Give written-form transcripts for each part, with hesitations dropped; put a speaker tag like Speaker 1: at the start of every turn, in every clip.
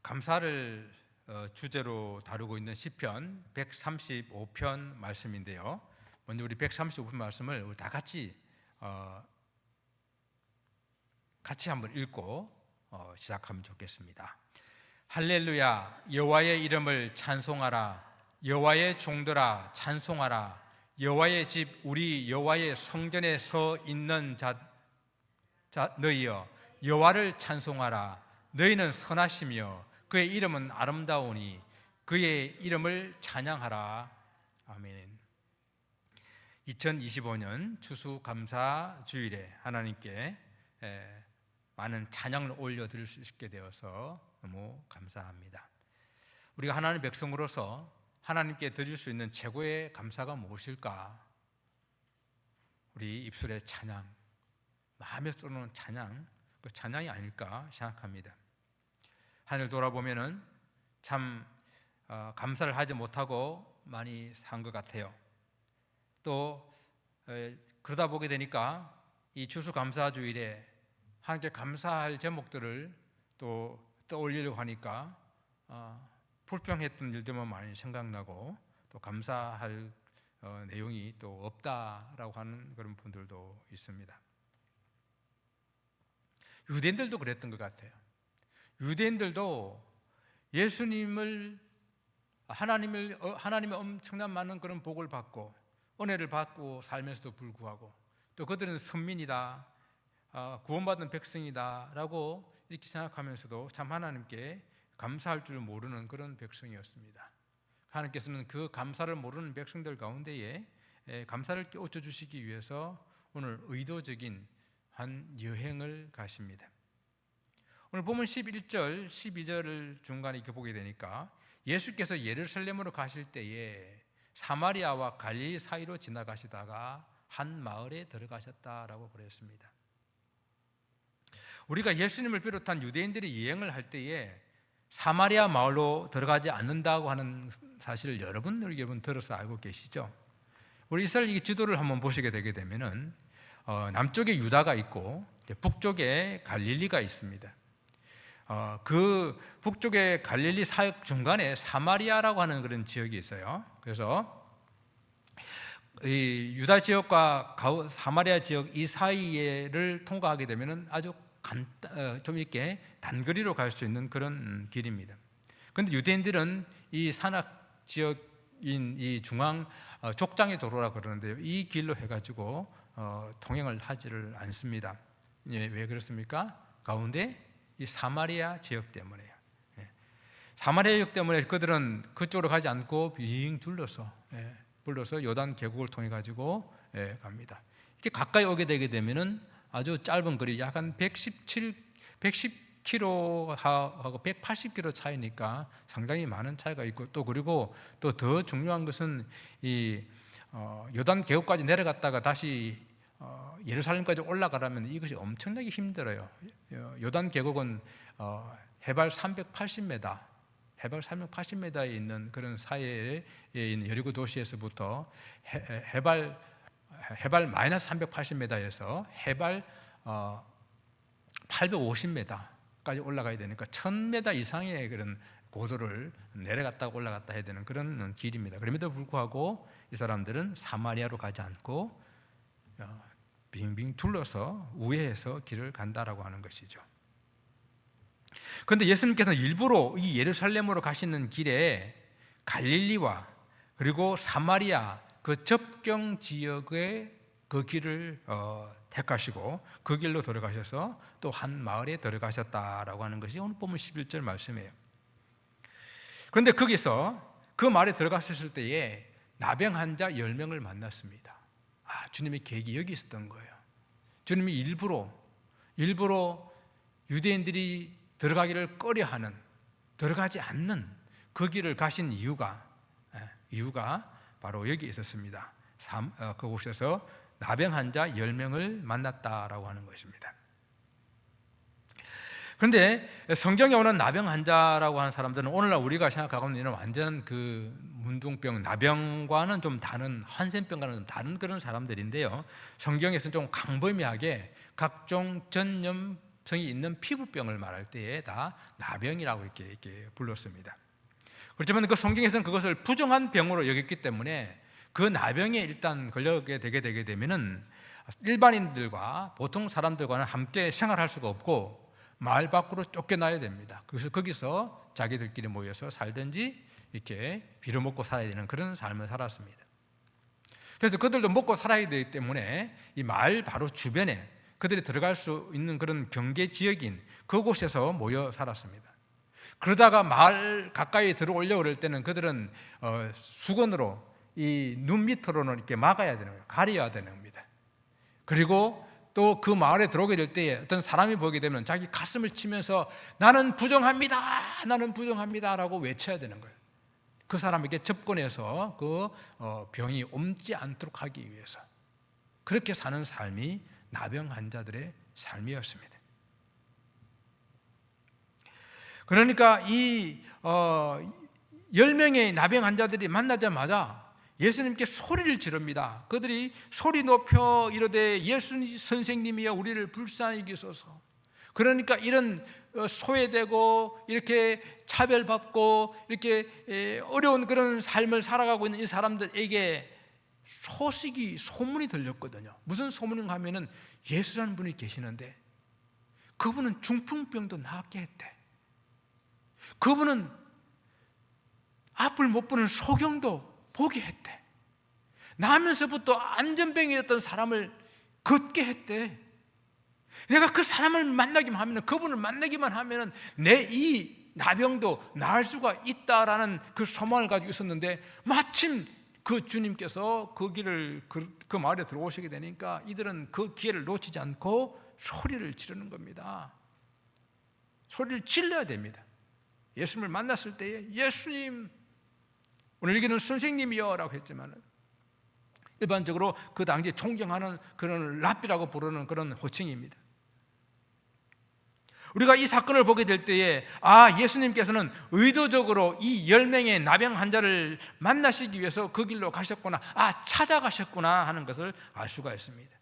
Speaker 1: 감사를 주제로 다루고 있는 시편 135편 말씀인데요. 먼저 우리 135편 말씀을 우리 다 같이 한번 읽고 시작하면 좋겠습니다. 할렐루야, 여호와의 이름을 찬송하라. 여호와의 종들아 찬송하라. 여호와의 집 우리 여호와의 성전에 서 있는 자 너희여 여호와를 찬송하라. 너희는 선하시며 그의 이름은 아름다우니 그의 이름을 찬양하라. 아멘. 2025년 추수감사주일에 하나님께 많은 찬양을 올려드릴 수 있게 되어서 너무 감사합니다. 우리가 하나님의 백성으로서 하나님께 드릴 수 있는 최고의 감사가 무엇일까? 우리 입술의 찬양, 마음에 쏘는 찬양, 그 찬양이 아닐까 생각합니다. 하늘 돌아보면은 참 감사를 하지 못하고 많이 산 것 같아요. 또 그러다 보게 되니까 이 추수감사주일에 하나님께 감사할 제목들을 또 떠올리려고 하니까 불평했던 일들만 많이 생각나고 또 감사할 내용이 또 없다라고 하는 그런 분들도 있습니다. 유대인들도 그랬던 것 같아요. 유대인들도 예수님을 하나님의 엄청난 많은 그런 복을 받고 은혜를 받고 살면서도 불구하고 또 그들은 선민이다, 구원받은 백성이다라고 이렇게 생각하면서도 참 하나님께 감사할 줄 모르는 그런 백성이었습니다. 하나님께서는 그 감사를 모르는 백성들 가운데에 감사를 깨우쳐 주시기 위해서 오늘 의도적인 한 여행을 가십니다. 오늘 보면 11절, 12절을 중간에 이렇게 보게 되니까 예수께서 예루살렘으로 가실 때에 사마리아와 갈릴리 사이로 지나가시다가 한 마을에 들어가셨다라고 그랬습니다. 우리가 예수님을 비롯한 유대인들이 여행을 할 때에 사마리아 마을로 들어가지 않는다고 하는 사실을 여러분 들어서 알고 계시죠? 우리 이스라엘 지도를 한번 보시게 되게 되면은 남쪽에 유다가 있고 북쪽에 갈릴리가 있습니다. 그 북쪽의 갈릴리 사역 중간에 사마리아라고 하는 그런 지역이 있어요. 그래서 이 유다 지역과 사마리아 지역 이 사이를 통과하게 되면은 아주 좀 이렇게 단거리로 갈 수 있는 그런 길입니다. 그런데 유대인들은 이 산악 지역인 이 중앙 족장의 도로라 그러는데요. 이 길로 해가지고 통행을 하지를 않습니다. 왜 그렇습니까? 가운데 이 사마리아 지역 때문에요. 사마리아 지역 때문에 그들은 그쪽으로 가지 않고 빙 둘러서 요단 계곡을 통해 가지고 갑니다. 이렇게 가까이 오게 되게 되면은 아주 짧은 거리, 약간 110km하고 180km 차이니까 상당히 많은 차이가 있고 또 그리고 또 더 중요한 것은 이 요단 계곡까지 내려갔다가 다시 예루살렘까지 올라가려면 이것이 엄청나게 힘들어요. 요단 계곡은 해발 380m에 있는 그런 사이에 있는 여리고 도시에서부터 해발 마이너스 380m에서 해발 850m까지 올라가야 되니까 1000m 이상의 그런 고도를 내려갔다 올라갔다 해야 되는 그런 길입니다. 그럼에도 불구하고 이 사람들은 사마리아로 가지 않고 빙빙 둘러서 우회해서 길을 간다라고 하는 것이죠. 그런데 예수님께서는 일부러 이 예루살렘으로 가시는 길에 갈릴리와 그리고 사마리아 그 접경 지역의 그 길을 택하시고 그 길로 들어가셔서 또 한 마을에 들어가셨다라고 하는 것이 오늘 보면 11절 말씀이에요. 그런데 거기서 그 마을에 들어갔을 때에 나병 환자 10명을 만났습니다. 주님의 계획이 여기 있었던 거예요. 주님이 일부러 유대인들이 들어가기를 꺼려하는, 들어가지 않는 그 길을 가신 이유가 바로 여기 있었습니다. 그곳에서 나병 환자 10명을 만났다라고 하는 것입니다. 그런데 성경에 오는 나병 환자라고 하는 사람들은 오늘날 우리가 생각하고 있는 완전 그 문둥병, 나병과는 좀 다른, 한센병과는 좀 다른 그런 사람들인데요. 성경에서는 좀 광범위하게 각종 전염 증이 있는 피부병을 말할 때에 다 나병이라고 이렇게 불렀습니다. 그렇지만 그 성경에서는 그것을 부정한 병으로 여겼기 때문에 그 나병에 일단 걸려게 되게 되면은 일반인들과 보통 사람들과는 함께 생활할 수가 없고 마을 밖으로 쫓겨나야 됩니다. 그래서 거기서 자기들끼리 모여서 살든지 이렇게 빌어먹고 살아야 되는 그런 삶을 살았습니다. 그래서 그들도 먹고 살아야 되기 때문에 이 마을 바로 주변에 그들이 들어갈 수 있는 그런 경계 지역인 그곳에서 모여 살았습니다. 그러다가 마을 가까이 들어오려고 그럴 때는 그들은 수건으로 이 눈 밑으로는 이렇게 막아야 되는 거예요. 가려야 되는 겁니다. 그리고 또 그 마을에 들어오게 될 때에 어떤 사람이 보게 되면 자기 가슴을 치면서 나는 부정합니다, 나는 부정합니다 라고 외쳐야 되는 거예요. 그 사람에게 접근해서 그 병이 옮지 않도록 하기 위해서 그렇게 사는 삶이 나병 환자들의 삶이었습니다. 그러니까 이 10명의 나병 환자들이 만나자마자 예수님께 소리를 지릅니다. 그들이 소리 높여 이르되 예수 선생님이여 우리를 불쌍히 여기소서. 그러니까 이런 소외되고 이렇게 차별받고 이렇게 어려운 그런 삶을 살아가고 있는 이 사람들에게 소문이 들렸거든요. 무슨 소문인가 하면은 예수라는 분이 계시는데 그분은 중풍병도 낫게 했대. 그분은 앞을 못 보는 소경도 보게 했대. 나면서부터 안전병이었던 사람을 걷게 했대. 내가 그 사람을 만나기만 하면, 그분을 만나기만 하면 내 이 나병도 나을 수가 있다라는 그 소망을 가지고 있었는데 마침 그 주님께서 그 길을 그 마을에 들어오시게 되니까 이들은 그 기회를 놓치지 않고 소리를 지르는 겁니다. 소리를 질러야 됩니다. 예수님을 만났을 때에 예수님, 오늘 여기는 선생님이여 라고 했지만 일반적으로 그 당시에 존경하는 그런 랍비라고 부르는 그런 호칭입니다. 우리가 이 사건을 보게 될 때에 예수님께서는 의도적으로 이 10명의 나병 환자를 만나시기 위해서 그 길로 가셨구나, 찾아가셨구나 하는 것을 알 수가 있습니다.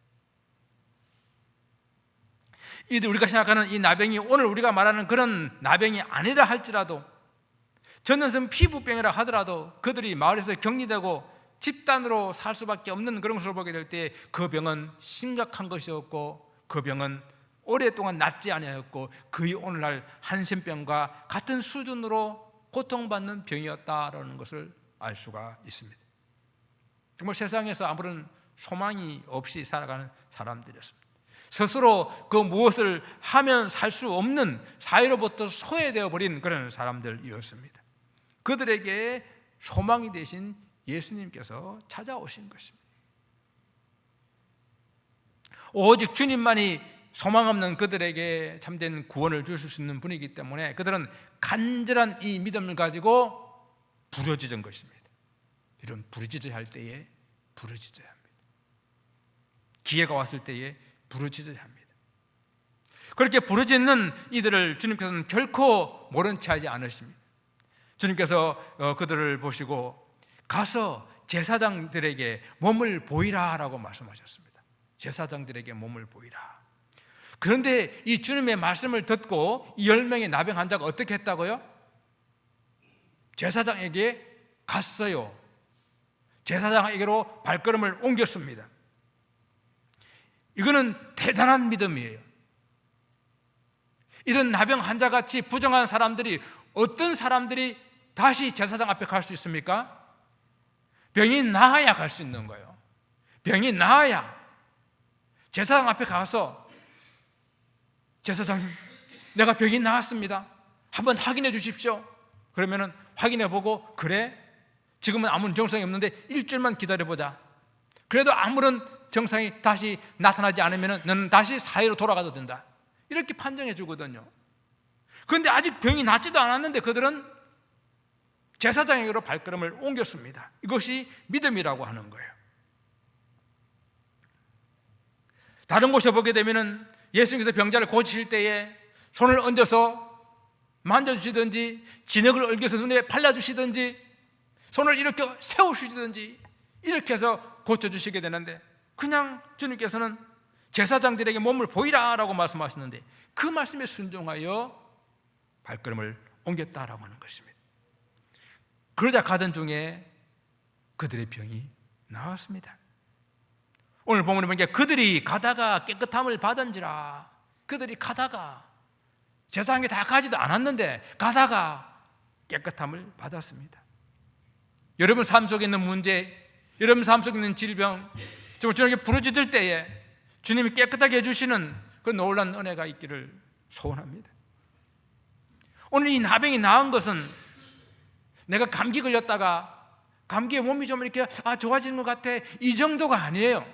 Speaker 1: 우리가 생각하는 이 나병이 오늘 우리가 말하는 그런 나병이 아니라 할지라도, 전염성 피부병이라 하더라도 그들이 마을에서 격리되고 집단으로 살 수밖에 없는 그런 것을 보게 될 때 그 병은 심각한 것이었고 그 병은 오랫동안 낫지 아니하였고 거의 오늘날 한센병과 같은 수준으로 고통받는 병이었다라는 것을 알 수가 있습니다. 정말 세상에서 아무런 소망이 없이 살아가는 사람들이었습니다. 스스로 그 무엇을 하면 살 수 없는 사회로부터 소외되어 버린 그런 사람들이었습니다. 그들에게 소망이 되신 예수님께서 찾아오신 것입니다. 오직 주님만이 소망 없는 그들에게 참된 구원을 주실 수 있는 분이기 때문에 그들은 간절한 이 믿음을 가지고 부르짖은 것입니다. 이런 부르짖어야 할 때에 부르짖어야 합니다. 기회가 왔을 때에 부르짖어야 합니다. 그렇게 부르짖는 이들을 주님께서는 결코 모른 채 하지 않으십니다. 주님께서 그들을 보시고 가서 제사장들에게 몸을 보이라 라고 말씀하셨습니다. 제사장들에게 몸을 보이라. 그런데 이 주님의 말씀을 듣고 이 10명의 나병 환자가 어떻게 했다고요? 제사장에게 갔어요. 제사장에게로 발걸음을 옮겼습니다. 이거는 대단한 믿음이에요. 이런 나병 환자같이 부정한 사람들이, 어떤 사람들이 다시 제사장 앞에 갈 수 있습니까? 병이 나아야 갈 수 있는 거예요. 병이 나아야 제사장 앞에 가서 제사장님, 내가 병이 나았습니다. 한번 확인해 주십시오. 그러면은 확인해 보고, 그래? 지금은 아무런 증상이 없는데 일주일만 기다려보자. 그래도 아무런 증상이 다시 나타나지 않으면 너는 다시 사회로 돌아가도 된다. 이렇게 판정해 주거든요. 그런데 아직 병이 낫지도 않았는데 그들은 제사장에게로 발걸음을 옮겼습니다. 이것이 믿음이라고 하는 거예요. 다른 곳에 보게 되면은 예수님께서 병자를 고치실 때에 손을 얹어서 만져주시든지, 진흙을 얽어서 눈에 발라주시든지, 손을 이렇게 세우시든지 이렇게 해서 고쳐주시게 되는데, 그냥 주님께서는 제사장들에게 몸을 보이라라고 말씀하셨는데 그 말씀에 순종하여 발걸음을 옮겼다라고 하는 것입니다. 그러자 가던 중에 그들의 병이 나았습니다. 오늘 본문에 보니까 그들이 가다가 깨끗함을 받은지라. 그들이 가다가 제사한 게 다 가지도 않았는데 가다가 깨끗함을 받았습니다. 여러분 삶 속에 있는 문제, 여러분 삶 속에 있는 질병, 정말 주님께 부르짖을 때에 주님이 깨끗하게 해주시는 그 놀라운 은혜가 있기를 소원합니다. 오늘 이 나병이 나은 것은 내가 감기 걸렸다가 감기에 몸이 좀 이렇게 좋아지는 것 같아, 이 정도가 아니에요.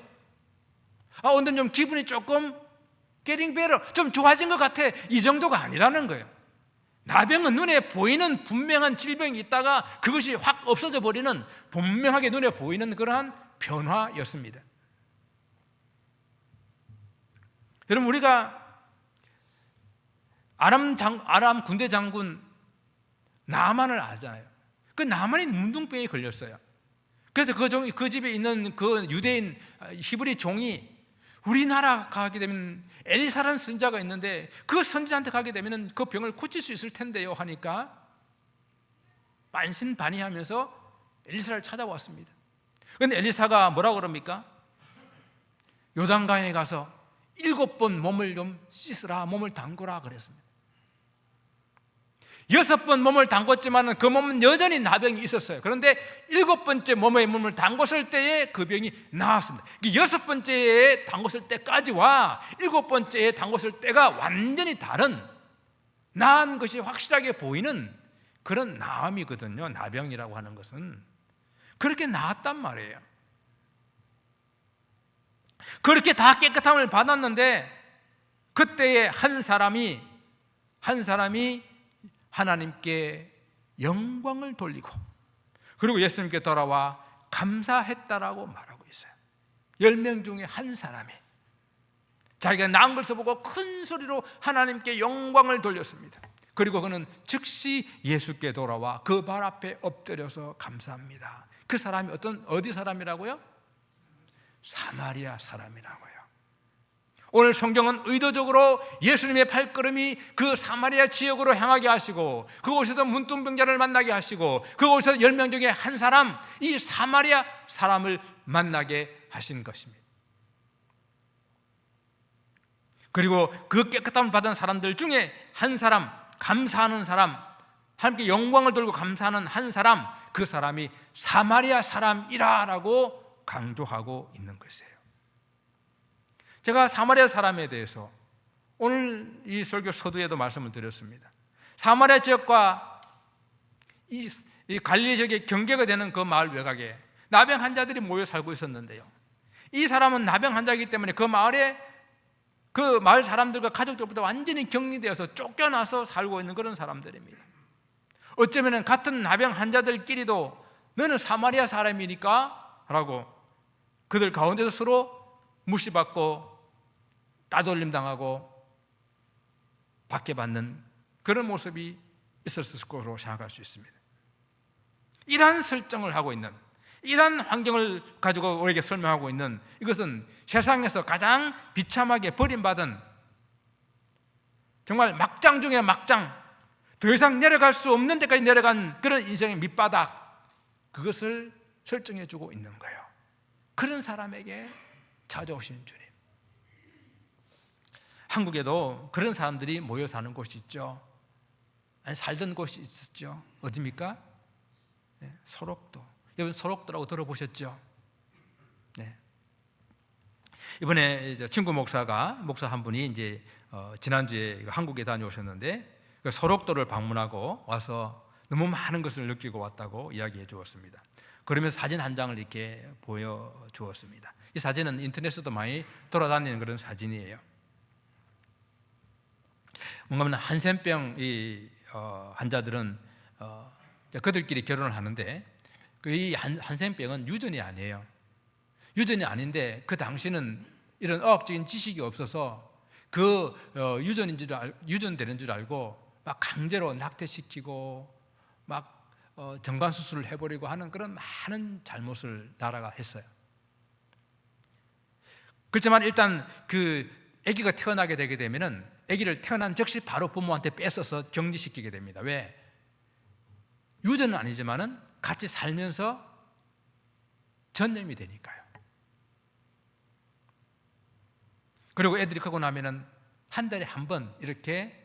Speaker 1: 오늘 좀 기분이 조금 getting better, 좀 좋아진 것 같아, 이 정도가 아니라는 거예요. 나병은 눈에 보이는 분명한 질병이 있다가 그것이 확 없어져 버리는, 분명하게 눈에 보이는 그러한 변화였습니다. 여러분, 우리가 아람 군대 장군 나만을 알잖아요. 그 나만이 문둥병에 걸렸어요. 그래서 그 집에 있는 그 유대인 히브리 종이 우리나라 가게 되면 엘리사라는 선지자가 있는데 그 선지자한테 가게 되면 그 병을 고칠 수 있을 텐데요 하니까 만신반의하면서 엘리사를 찾아왔습니다. 그런데 엘리사가 뭐라고 그럽니까? 요단강에 가서 7번 몸을 좀 씻으라, 몸을 담그라 그랬습니다. 6번 몸을 담궜지만 그 몸은 여전히 나병이 있었어요. 그런데 7번째 몸을 담궜을 때에 그 병이 나았습니다. 6번째에 담궜을 때까지와 7번째에 담궜을 때가 완전히 다른, 나은 것이 확실하게 보이는 그런 나음이거든요. 나병이라고 하는 것은 그렇게 나았단 말이에요. 그렇게 다 깨끗함을 받았는데 그때에 한 사람이 하나님께 영광을 돌리고 그리고 예수님께 돌아와 감사했다라고 말하고 있어요. 10명 중에 한 사람이 자기가 나은 것을 보고 큰 소리로 하나님께 영광을 돌렸습니다. 그리고 그는 즉시 예수께 돌아와 그 발 앞에 엎드려서 감사합니다. 그 사람이 어디 사람이라고요? 사마리아 사람이라고요. 오늘 성경은 의도적으로 예수님의 발걸음이 그 사마리아 지역으로 향하게 하시고 그곳에서 문둥병자를 만나게 하시고 그곳에서 10명 중에 한 사람, 이 사마리아 사람을 만나게 하신 것입니다. 그리고 그 깨끗함을 받은 사람들 중에 한 사람, 감사하는 사람, 하나님께 영광을 돌리고 감사하는 한 사람, 그 사람이 사마리아 사람이라고 강조하고 있는 것이에요. 제가 사마리아 사람에 대해서 오늘 이 설교 서두에도 말씀을 드렸습니다. 사마리아 지역과 이 갈릴리 지역의 경계가 되는 그 마을 외곽에 나병 환자들이 모여 살고 있었는데요, 이 사람은 나병 환자이기 때문에 그 마을 사람들과 가족들보다 완전히 격리되어서 쫓겨나서 살고 있는 그런 사람들입니다. 어쩌면 같은 나병 환자들끼리도 너는 사마리아 사람이니까 라고 그들 가운데서 서로 무시받고 따돌림 당하고 박해받는 그런 모습이 있었을 것으로 생각할 수 있습니다. 이러한 설정을 하고 있는, 이러한 환경을 가지고 우리에게 설명하고 있는, 이것은 세상에서 가장 비참하게 버림받은, 정말 막장 중에 막장, 더 이상 내려갈 수 없는 데까지 내려간 그런 인생의 밑바닥, 그것을 설정해 주고 있는 거예요. 그런 사람에게 찾아오신 주님. 한국에도 그런 사람들이 모여 사는 곳이 있죠. 아니, 살던 곳이 있었죠. 어디입니까? 네, 소록도. 여러분 소록도라고 들어보셨죠? 네. 이번에 친구 목사 한 분이 이제 지난주에 한국에 다녀오셨는데 그 소록도를 방문하고 와서 너무 많은 것을 느끼고 왔다고 이야기해 주었습니다. 그러면서 사진 한 장을 이렇게 보여주었습니다. 이 사진은 인터넷에도 많이 돌아다니는 그런 사진이에요. 뭔가 한센병 환자들은 그들끼리 결혼을 하는데 이 한센병은 유전이 아니에요. 유전이 아닌데 그 당시는 이런 의학적인 지식이 없어서 그 유전되는 줄 알고 막 강제로 낙태시키고 막 정관 수술을 해버리고 하는 그런 많은 잘못을 나라가 했어요. 그렇지만 일단 그 아기가 태어나게 되게 되면은 아기를 태어난 즉시 바로 부모한테 뺏어서 격리시키게 됩니다. 왜? 유전은 아니지만은 같이 살면서 전염이 되니까요. 그리고 애들이 크고 나면은 한 달에 한 번 이렇게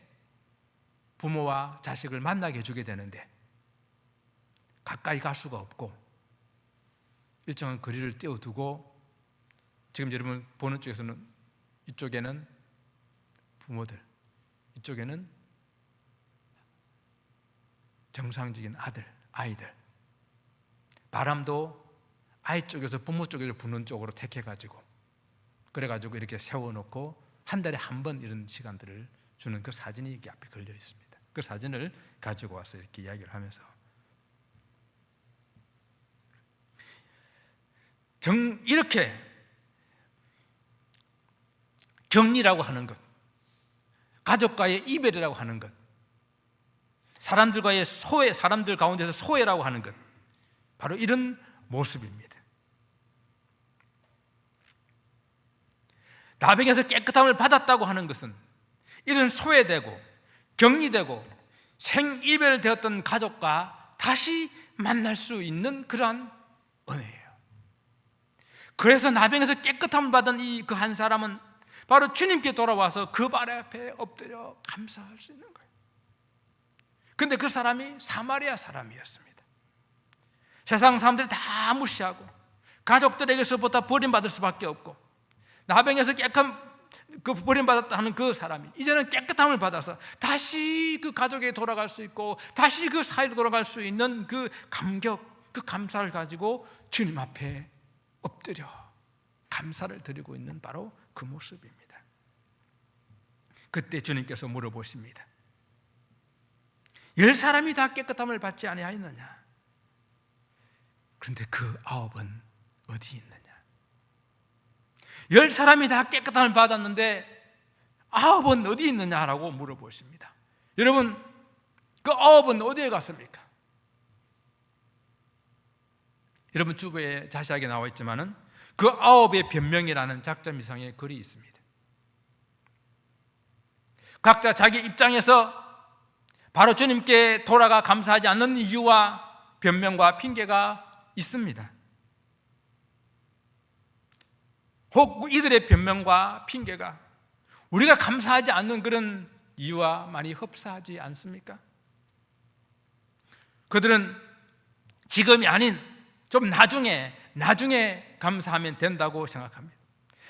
Speaker 1: 부모와 자식을 만나게 해주게 되는데 가까이 갈 수가 없고 일정한 거리를 떼어두고, 지금 여러분 보는 쪽에서는 이쪽에는 부모들, 이쪽에는 정상적인 아이들, 바람도 아이 쪽에서 부모 쪽에서 부는 쪽으로 택해가지고 그래가지고 이렇게 세워놓고 한 달에 한 번 이런 시간들을 주는 그 사진이 여기 앞에 걸려 있습니다. 그 사진을 가지고 와서 이렇게 이야기를 하면서 이렇게 격리라고 하는 것, 가족과의 이별이라고 하는 것, 사람들과의 소외, 사람들 가운데서 소외라고 하는 것, 바로 이런 모습입니다. 나병에서 깨끗함을 받았다고 하는 것은 이런 소외되고 격리되고 생이별되었던 가족과 다시 만날 수 있는 그러한 은혜예요. 그래서 나병에서 깨끗함을 받은 이 그 한 사람은 바로 주님께 돌아와서 그 발 앞에 엎드려 감사할 수 있는 거예요. 그런데 그 사람이 사마리아 사람이었습니다. 세상 사람들이 다 무시하고 가족들에게서부터 버림받을 수밖에 없고, 나병에서 그 버림받았다는 그 사람이 이제는 깨끗함을 받아서 다시 그 가족에 돌아갈 수 있고 다시 그 사회로 돌아갈 수 있는 그 감격, 그 감사를 가지고 주님 앞에 엎드려 감사를 드리고 있는 바로 그 모습입니다. 그때 주님께서 물어보십니다. 10사람이 다 깨끗함을 받지 아니하였느냐? 그런데 그 9은 어디 있느냐? 10사람이 다 깨끗함을 받았는데 9은 어디 있느냐라고 물어보십니다. 여러분, 그 9은 어디에 갔습니까? 여러분 주부에 자세하게 나와 있지만은 그 9의 변명이라는 작점 이상의 글이 있습니다. 각자 자기 입장에서 바로 주님께 돌아가 감사하지 않는 이유와 변명과 핑계가 있습니다. 혹 이들의 변명과 핑계가 우리가 감사하지 않는 그런 이유와 많이 흡사하지 않습니까? 그들은 지금이 아닌 좀 나중에 감사하면 된다고 생각합니다.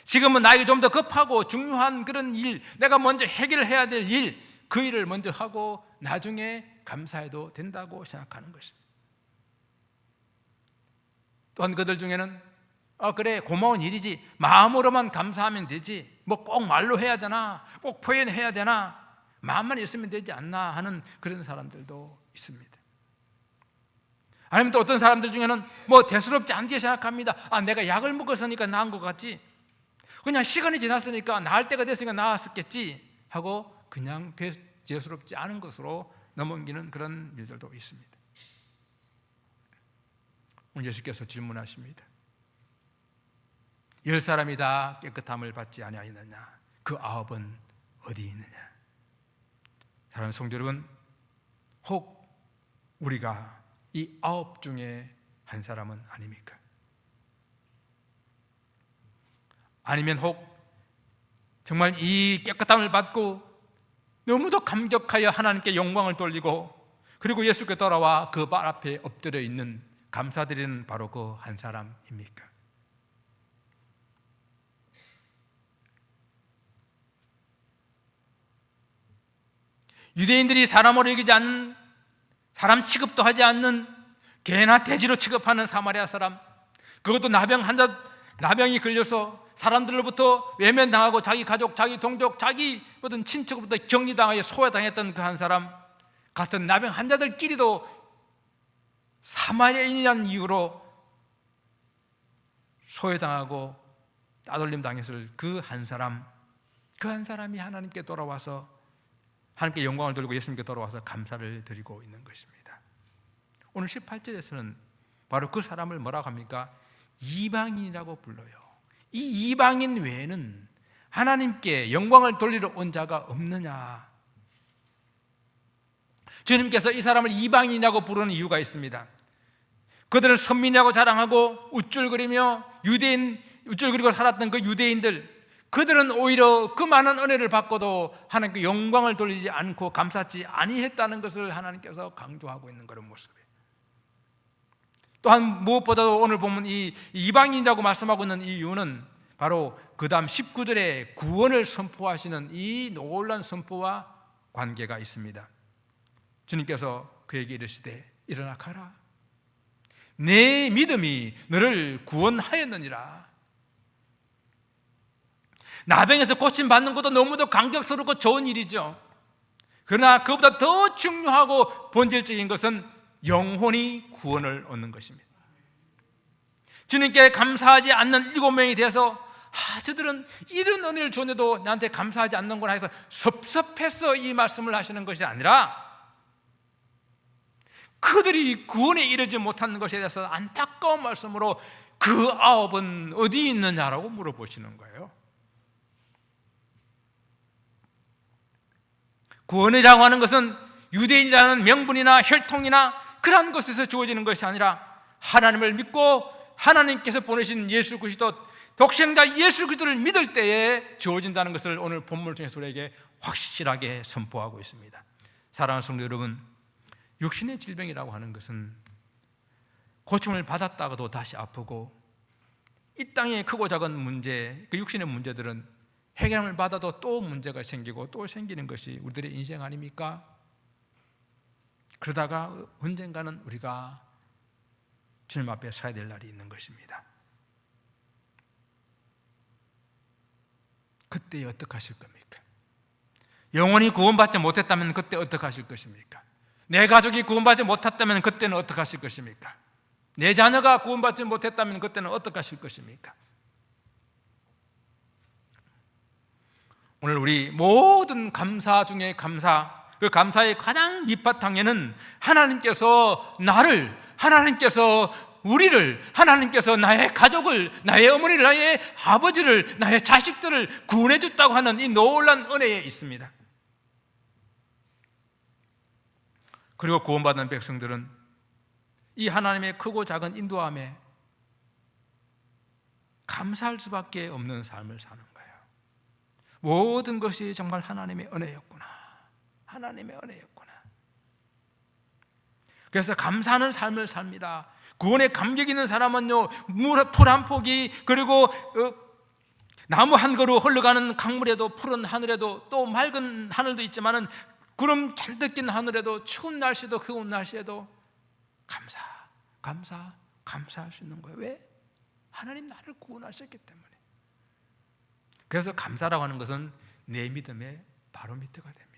Speaker 1: 지금은 나에게 좀 더 급하고 중요한 그런 일, 내가 먼저 해결해야 될 일, 그 일을 먼저 하고 나중에 감사해도 된다고 생각하는 것입니다. 또한 그들 중에는 그래, 고마운 일이지, 마음으로만 감사하면 되지, 뭐 꼭 말로 해야 되나, 꼭 표현해야 되나, 마음만 있으면 되지 않나 하는 그런 사람들도 있습니다. 아니면 또 어떤 사람들 중에는 뭐 대수롭지 않게 생각합니다. 내가 약을 먹었으니까 나은 것 같지, 그냥 시간이 지났으니까 나을 때가 됐으니까 나았었겠지 하고 그냥 대수롭지 않은 것으로 넘기는 그런 일들도 있습니다. 오늘 예수께서 질문하십니다. 10사람이 다 깨끗함을 받지 아니하였느냐? 그 9은 어디 있느냐? 사랑하는 성도 여러분, 혹 우리가 이 9 중에 한 사람은 아닙니까? 아니면 혹 정말 이 깨끗함을 받고 너무도 감격하여 하나님께 영광을 돌리고 그리고 예수께 돌아와 그 발 앞에 엎드려 있는 감사드리는 바로 그 한 사람입니까? 유대인들이 사람으로 여기지 않는, 사람 취급도 하지 않는 개나 돼지로 취급하는 사마리아 사람, 그것도 나병이 걸려서 사람들로부터 외면당하고 자기 가족, 자기 동족, 자기 모든 친척으로부터 격리당하여 소외당했던 그 한 사람, 같은 나병 환자들끼리도 사마리아인이라는 이유로 소외당하고 따돌림 당했을 그 한 사람이 하나님께 돌아와서 하나님께 영광을 돌리고 예수님께 돌아와서 감사를 드리고 있는 것입니다. 오늘 18절에서는 바로 그 사람을 뭐라고 합니까? 이방인이라고 불러요. 이 이방인 외에는 하나님께 영광을 돌리러 온 자가 없느냐? 주님께서 이 사람을 이방인이라고 부르는 이유가 있습니다. 그들은 선민이라고 자랑하고 우쭐거리며 우쭐거리고 살았던 그 유대인들, 그들은 오히려 그 많은 은혜를 받고도 하나님께 영광을 돌리지 않고 감사치 아니했다는 것을 하나님께서 강조하고 있는 그런 모습이에요. 또한 무엇보다도 오늘 보면 이 이방인이라고 말씀하고 있는 이유는 바로 그 다음 19절에 구원을 선포하시는 이 놀라운 선포와 관계가 있습니다. 주님께서 그에게 이르시되 일어나 가라, 내 믿음이 너를 구원하였느니라. 나병에서 고침받는 것도 너무도 감격스럽고 좋은 일이죠. 그러나 그보다 더 중요하고 본질적인 것은 영혼이 구원을 얻는 것입니다. 주님께 감사하지 않는 7명이 되어서 저들은 이런 은혜를 주는데도 나한테 감사하지 않는구나 해서 섭섭해서 이 말씀을 하시는 것이 아니라 그들이 구원에 이르지 못하는 것에 대해서 안타까운 말씀으로 그 9은 어디 있느냐라고 물어보시는 거예요. 구원이라고 하는 것은 유대인이라는 명분이나 혈통이나 그러한 것에서 주어지는 것이 아니라 하나님을 믿고 하나님께서 보내신 예수 그리스도, 독생자 예수 그리스도를 믿을 때에 주어진다는 것을 오늘 본문을 통해서 우리에게 확실하게 선포하고 있습니다. 사랑하는 성도 여러분, 육신의 질병이라고 하는 것은 고침을 받았다가도 다시 아프고, 이 땅의 크고 작은 문제, 그 육신의 문제들은 해결을 받아도 또 문제가 생기고 또 생기는 것이 우리들의 인생 아닙니까? 그러다가 언젠가는 우리가 주님 앞에 서야 될 날이 있는 것입니다. 그때 어떻게 하실 겁니까? 영원히 구원받지 못했다면 그때 어떻게 하실 것입니까? 내 가족이 구원받지 못했다면 그때는 어떻게 하실 것입니까? 내 자녀가 구원받지 못했다면 그때는 어떻게 하실 것입니까? 오늘 우리 모든 감사 중에 감사, 그 감사의 가장 밑바탕에는 하나님께서 나를, 하나님께서 우리를, 하나님께서 나의 가족을, 나의 어머니를, 나의 아버지를, 나의 자식들을 구원해 줬다고 하는 이 놀라운 은혜에 있습니다. 그리고 구원받은 백성들은 이 하나님의 크고 작은 인도함에 감사할 수밖에 없는 삶을 사는 거예요. 모든 것이 정말 하나님의 은혜였구나, 하나님의 은혜였구나. 그래서 감사하는 삶을 삽니다. 구원에 감격 있는 사람은요, 풀 한 폭이, 그리고 나무 한 그루 흘러가는 강물에도, 푸른 하늘에도, 또 맑은 하늘도 있지만은 구름 잔뜩 낀 하늘에도, 추운 날씨도 더운 날씨에도 감사할 수 있는 거예요. 왜? 하나님 나를 구원하셨기 때문에. 그래서 감사라고 하는 것은 내 믿음의 바로미터가 됩니다.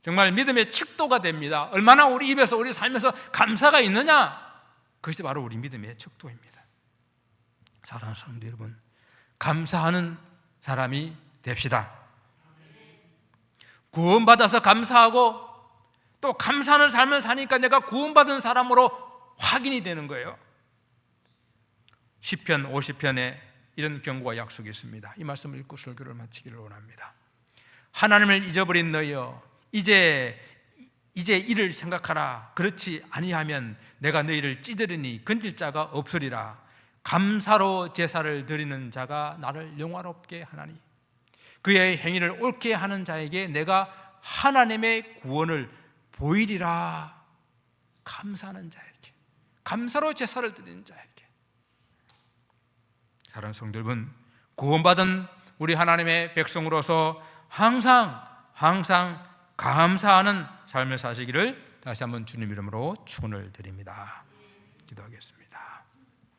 Speaker 1: 정말 믿음의 척도가 됩니다. 얼마나 우리 입에서, 우리 삶에서 감사가 있느냐, 그것이 바로 우리 믿음의 척도입니다. 사랑하는 성도 여러분, 감사하는 사람이 됩시다. 구원받아서 감사하고 또 감사하는 삶을 사니까 내가 구원받은 사람으로 확인이 되는 거예요. 시편 50편에 이런 경고와 약속이 있습니다. 이 말씀을 읽고 설교를 마치기를 원합니다. 하나님을 잊어버린 너희여, 이제 이를 생각하라. 그렇지 아니하면 내가 너희를 찢으리니 건질 자가 없으리라. 감사로 제사를 드리는 자가 나를 영화롭게 하나니 그의 행위를 옳게 하는 자에게 내가 하나님의 구원을 보이리라. 감사하는 자에게, 감사로 제사를 드리는 자에게. 사랑하는 성도 여러분, 구원받은 우리 하나님의 백성으로서 항상 감사하는 삶을 사시기를 다시 한번 주님 이름으로 축원을 드립니다. 기도하겠습니다.